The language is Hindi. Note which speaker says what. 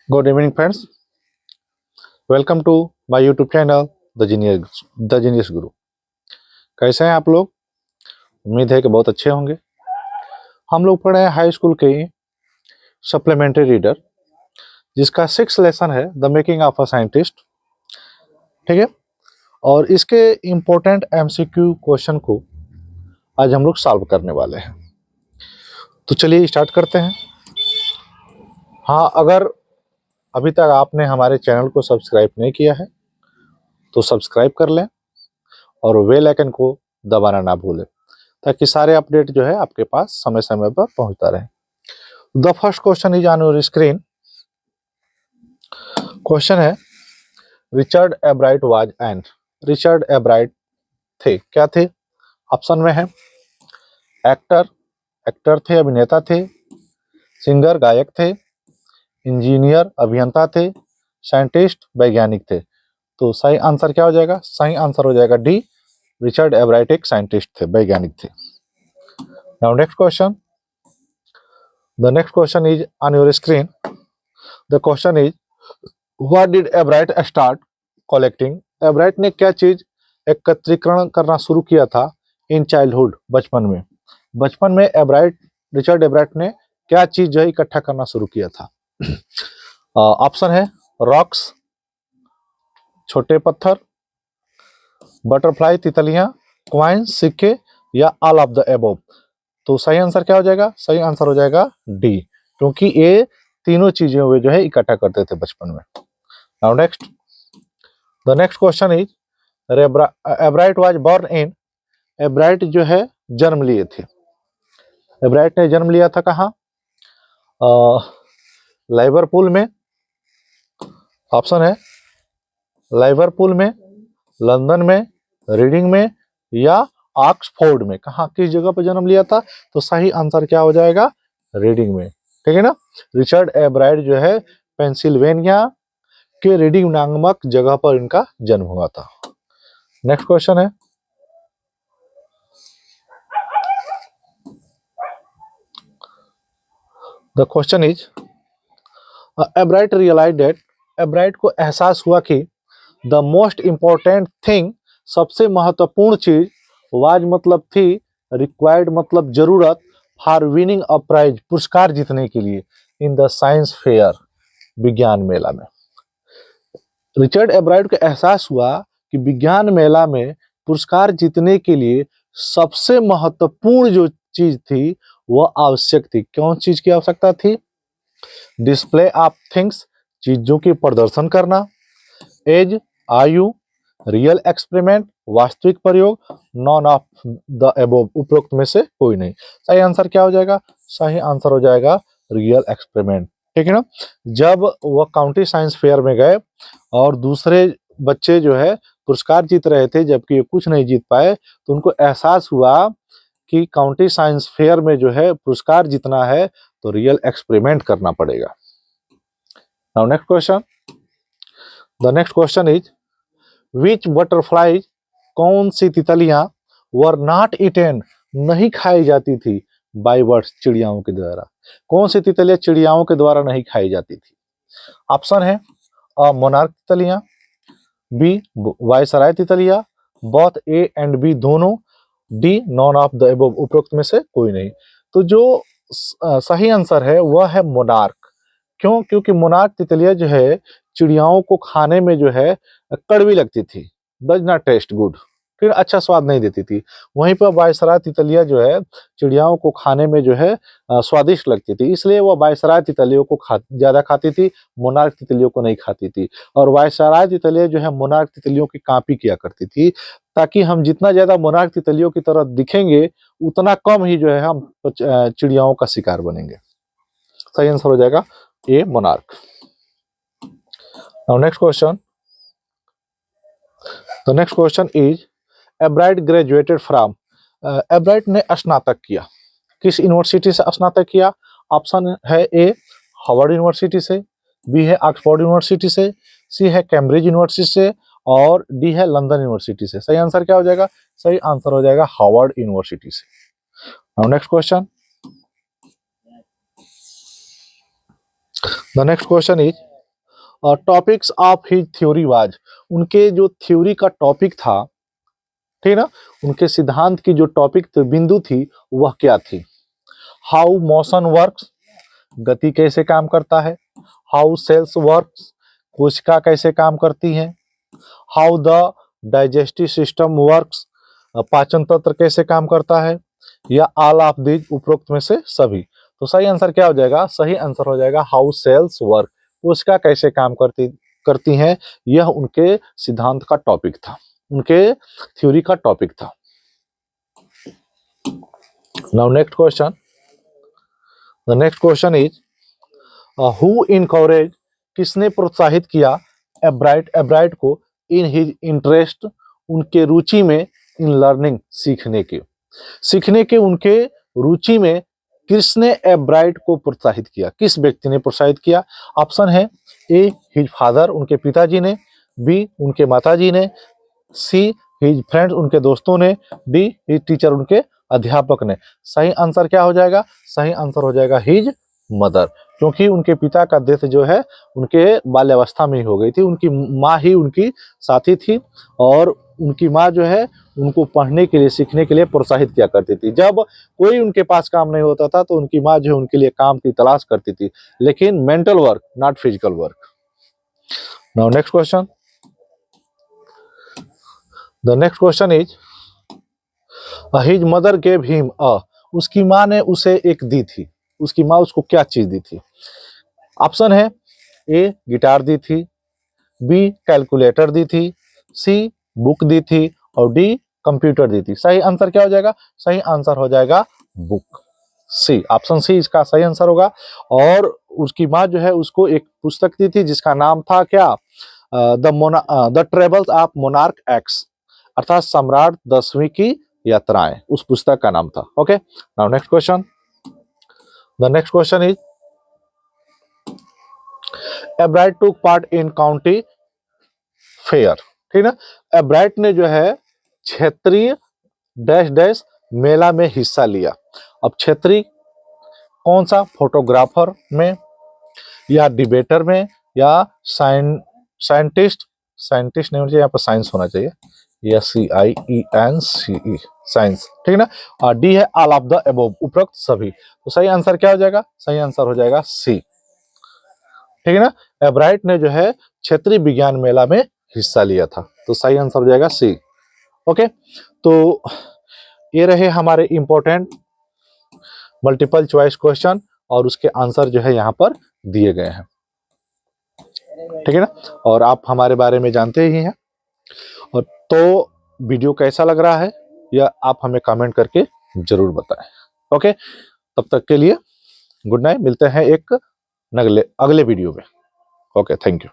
Speaker 1: Good evening friends, welcome to my YouTube channel the genius Guru. कैसे हैं आप लोग? उम्मीद है कि बहुत अच्छे होंगे। हम लोग पढ़े हैं हाई स्कूल के सप्लीमेंट्री रीडर, जिसका 6 लेसन है the making of a scientist. ठीक है, और इसके इम्पोर्टेंट एमसीक्यू क्वेश्चन को आज हम लोग सॉल्व करने वाले हैं। तो चलिए स्टार्ट करते हैं। हाँ, अगर अभी तक आपने हमारे चैनल को सब्सक्राइब नहीं किया है तो सब्सक्राइब कर लें और बेल आइकन को दबाना ना भूलें, ताकि सारे अपडेट जो है आपके पास समय समय पर पहुंचता रहे। The first question is on your screen. Question है, Richard Ebright was an. Richard Ebright थे, क्या थे? ऑप्शन में है एक्टर, एक्टर थे, अभिनेता थे, सिंगर, गायक थे, इंजीनियर, अभियंता थे, साइंटिस्ट, वैज्ञानिक थे। तो सही आंसर क्या हो जाएगा? सही आंसर हो जाएगा डी, रिचर्ड एब्राइट एक साइंटिस्ट थे, वैज्ञानिक थे। Now next question. The next question is on your screen. The question is, what did एब्राइट start collecting. एब्राइट ने क्या चीज एकत्रीकरण करना शुरू किया था इन चाइल्डहुड, बचपन में। बचपन में रिचर्ड एब्राइट ने क्या चीज जो है इकट्ठा करना शुरू किया था? ऑप्शन है रॉक्स, छोटे पत्थर, बटरफ्लाई, तितलियां, क्वाइंस, सिक्के, या ऑल ऑफ द अबव। तो सही आंसर क्या हो जाएगा? सही आंसर हो जाएगा डी, क्योंकि ये तीनों चीजें वे जो है इकट्ठा करते थे बचपन में। Now next, the next question is, Ebright was born in. Ebright जो है जन्म लिए थे। एब्राइट ने जन्म लिया था कहाँ? लिवरपूल में। ऑप्शन है लिवरपूल में, लंदन में, रीडिंग में, या ऑक्सफोर्ड में। कहाँ, किस जगह पर जन्म लिया था? तो सही आंसर क्या हो जाएगा? रीडिंग में। ठीक है ना। रिचर्ड एब्राइट जो है पेंसिल्वेनिया के रीडिंग नामक जगह पर इनका जन्म हुआ था। नेक्स्ट क्वेश्चन है, the question is, Ebright realize that. Ebright को एहसास हुआ कि द मोस्ट इम्पोर्टेंट थिंग, सबसे महत्वपूर्ण चीज, वाज मतलब थी, रिक्वायर्ड मतलब जरूरत, फॉर विनिंग अ प्राइज, पुरस्कार जीतने के लिए, इन द साइंस फेयर, विज्ञान मेला में। रिचर्ड एब्राइट को एहसास हुआ कि विज्ञान मेला में पुरस्कार जीतने के लिए सबसे महत्वपूर्ण जो चीज थी वह आवश्यक थी। कौन चीज की आवश्यकता थी? डिस्प्ले ऑफ थिंग्स, चीजों की प्रदर्शन करना, एज, आयु, रियल एक्सपेरिमेंट, वास्तविक प्रयोग, नॉन ऑफ द अबव, उपरोक्त में से कोई नहीं। सही आंसर क्या हो जाएगा? सही आंसर हो जाएगा रियल एक्सपेरिमेंट। ठीक है ना। जब वह काउंटी साइंस फेयर में गए और दूसरे बच्चे जो है पुरस्कार जीत रहे थे जबकि ये कुछ नहीं जीत पाए, तो उनको एहसास हुआ कि काउंटी साइंस फेयर में जो है पुरस्कार जीतना है तो रियल एक्सपेरिमेंट करना पड़ेगा। Now next question. The next question is, which butterfly, कौन सी तितलियां, वर नॉट इटेन, नहीं खाई जाती थी, बाय बर्ड्स, चिड़ियाओं के द्वारा। कौन सी तितलियां चिड़ियाओं के द्वारा नहीं खाई जाती थी? ऑप्शन है मोनार्क तितलियां, बी वायसराय तितलियां, बोथ ए एंड बी, दोनों, D none of the above, उपरोक्त में से कोई नहीं। तो जो सही आंसर है वह है मोनार्क। क्यों? क्योंकि मोनार्क तितलियां जो है चिड़ियाओं को खाने में जो है कड़वी लगती थी, डज नॉट टेस्ट गुड, फिर अच्छा स्वाद नहीं देती थी। वहीं पर वायसराय तितलियां जो है चिड़ियाओं को खाने में जो है स्वादिष्ट लगती थी, इसलिए वह वायसराय तितलियों को ज्यादा खाती थी, मोनार्क तितलियों को नहीं खाती थी। और वायसराय तितलियां जो है मोनार्क तितलियों की कॉपी किया करती थी, ताकि हम जितना ज्यादा मोनार्क तितलियों की तरह दिखेंगे उतना कम ही जो है हम चिड़ियाओं का शिकार बनेंगे। सही आंसर हो जाएगा A, monarch. Now next question. The next question is, Ebright graduated from. Ebright ने स्नातक किया, किस यूनिवर्सिटी से स्नातक किया? ऑप्शन है ए हार्वर्ड यूनिवर्सिटी से, बी है ऑक्सफोर्ड यूनिवर्सिटी से, सी है कैम्ब्रिज यूनिवर्सिटी से, और डी है लंदन यूनिवर्सिटी से। सही आंसर क्या हो जाएगा? सही आंसर हो जाएगा हार्वर्ड यूनिवर्सिटी से। Now next question. The next question is, topics of his theory was, उनके जो थ्योरी का टॉपिक था, ठीक ना, उनके सिद्धांत की जो टॉपिक बिंदु थी वह क्या थी? हाउ मोशन वर्क्स, गति कैसे काम करता है? हाउ सेल्स वर्क्स, कोशिका कैसे काम करती है? How the digestive system works, पाचन तंत्र कैसे काम करता है? या ऑल ऑफ दीज, उपरोक्त में से सभी। तो सही आंसर क्या हो जाएगा? सही आंसर हो जाएगा हाउ सेल्स वर्क, कोशिका कैसे काम करती हैं, यह उनके सिद्धांत का टॉपिक था, उनके थ्योरी का टॉपिक था। Now next question, the next question is who encourage, किसने प्रोत्साहित किया एब्राइट को इन हिज इंटरेस्ट, उनके रुचि में, इन लर्निंग, सीखने के उनके रुचि में किसने एब्राइट को प्रोत्साहित किया? किस व्यक्ति ने प्रोत्साहित किया? ऑप्शन है ए हिज फादर, उनके पिताजी ने, बी उनके माताजी ने, सी हिज फ्रेंड्स, उनके दोस्तों ने, डी हिज टीचर, उनके अध्यापक ने। सही आंसर क्या हो जाएगा? सही आंसर हो जाएगा हिज मदर, क्योंकि उनके पिता का डेथ जो है उनके बाल्यावस्था में ही हो गई थी। उनकी माँ ही उनकी साथी थी और उनकी माँ जो है उनको पढ़ने के लिए, सीखने के लिए प्रोत्साहित किया करती थी। जब कोई उनके पास काम नहीं होता था तो उनकी माँ जो है उनके लिए काम की तलाश करती थी, लेकिन mental work, not physical work. Now next question, the next question is his mother gave him a, उसकी माँ ने उसे एक दी थी। उसकी माँ उसको क्या चीज दी थी? ऑप्शन है ए गिटार दी थी, बी कैलकुलेटर दी थी, सी बुक दी थी और डी कंप्यूटर दी थी। सही आंसर क्या हो जाएगा? सही आंसर हो जाएगा बुक, सी, ऑप्शन सी इसका सही आंसर होगा। और उसकी माँ जो है उसको एक पुस्तक दी थी जिसका नाम था क्या? The travels of monarch x, अर्थात सम्राट 10वीं की यात्राएं, उस पुस्तक का नाम था। Okay, now next question, the next question is एब्राइट took part in county fair, ठीक ना। एब्राइट ने जो है क्षेत्रीय डैश डैश मेला में हिस्सा लिया। अब क्षेत्रीय कौन सा? फोटोग्राफर में, या डिबेटर में, या साइंटिस्ट, साइंटिस्ट नहीं होना चाहिए यहाँ पर, साइंस होना चाहिए, या CIENCE, साइंस, ठीक ना। और डी है ऑल ऑफ द अबव, उपरोक्त सभी। तो सही आंसर क्या हो जाएगा? सही आंसर हो जाएगा सी, ठीक है ना। एब्राइट ने जो है क्षेत्रीय विज्ञान मेला में हिस्सा लिया था, तो सही आंसर हो जाएगा सी। ओके, तो ये रहे हमारे इंपॉर्टेंट मल्टीपल चॉइस क्वेश्चन और उसके आंसर जो है यहाँ पर दिए गए हैं, ठीक है ना। और आप हमारे बारे में जानते ही हैं। और तो वीडियो कैसा लग रहा है यह आप हमें कमेंट करके जरूर बताएं। ओके, तब तक के लिए गुड नाइट, मिलते हैं एक अगले वीडियो में। Okay, thank you.